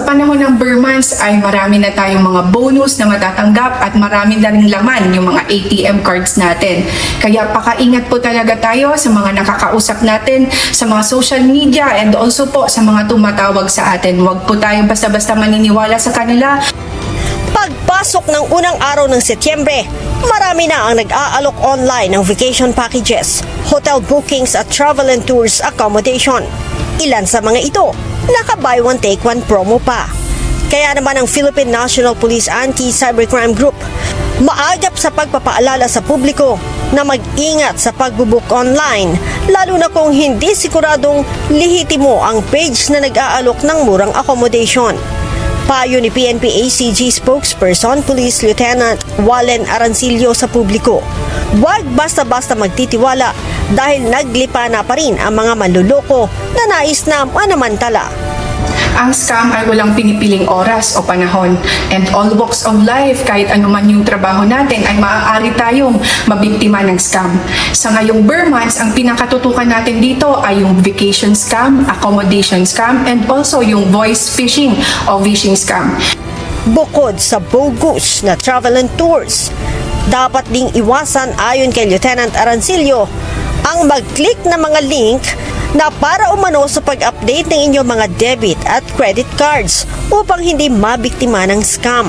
panahon ng Burr months ay marami na tayong mga bonus na matatanggap at marami na rin laman yung mga ATM cards natin. Kaya pakaingat po talaga tayo sa mga nakakausap natin sa mga social media and also po sa mga tumatawag sa atin. Huwag po tayo basta-basta maniniwala sa kanila. Pagpasok ng unang araw ng Setyembre, marami na ang nag-aalok online ng vacation packages, hotel bookings at travel and tours accommodation. Ilan sa mga ito, naka-buy one take one promo pa. Kaya naman ang Philippine National Police Anti-Cybercrime Group maagap sa pagpapaalala sa publiko na mag-ingat sa pagbubook online, lalo na kung hindi siguradong lihitimo ang page na nag-aalok ng murang accommodation. Payo ni PNP ACG spokesperson Police Lieutenant Wallen Arancillo sa publiko, huwag basta-basta magtitiwala dahil naglipa na pa rin ang mga manluloko na nais na manamantala. Ang scam ay walang pinipiling oras o panahon, and all walks of life, kahit anuman yung trabaho natin, ay maaari tayong mabiktima ng scam. Sa ngayong Burr months, ang pinakatutukan natin dito ay yung vacation scam, accommodation scam, and also yung voice phishing o phishing scam. Bukod sa bogus na travel and tours, dapat ding iwasan ayon kay Lieutenant Arancillo ang mag-click na mga link na para umano sa pag-update ng inyong mga debit at credit cards upang hindi mabiktima ng scam.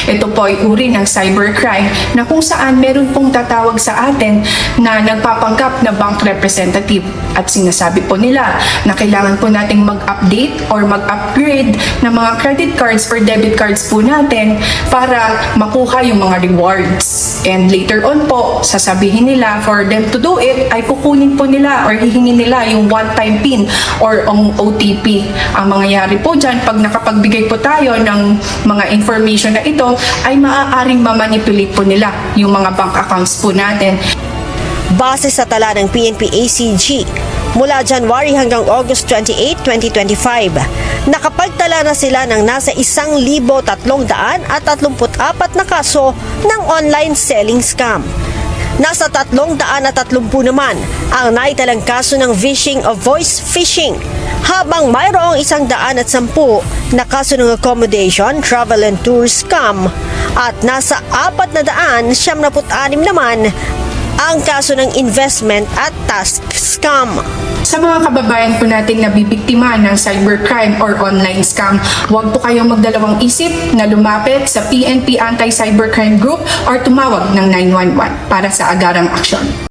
Ito po ay uri ng cybercrime na kung saan meron pong tatawag sa atin na nagpapanggap na bank representative at sinasabi po nila na kailangan po nating mag-update or mag-upgrade ng mga credit cards or debit cards po natin para makuha yung mga rewards. And later on po, sasabihin nila for them to do it ay kukunin po nila or hihingin nila yung one-time PIN or ang OTP. Ang mangyayari po dyan, pag nakapagbigay po tayo ng mga information na ito, ay maaaring mamanipulate po nila yung mga bank accounts po natin. Base sa tala ng PNP ACG, mula January hanggang August 28, 2025, nakapagtala na sila ng nasa 1,334 na kaso ng online selling scam. Nasa 330 naman ang naitalang kaso ng phishing o voice phishing, habang mayroong 110 na kaso ng accommodation, travel and tour scam, at nasa 476 naman ang kaso ng investment at task scam. Sa mga kababayan po nating nabibiktima ng cybercrime or online scam, huwag po kayong magdalawang isip na lumapit sa PNP Anti-Cybercrime Group or tumawag ng 911 para sa agarang aksyon.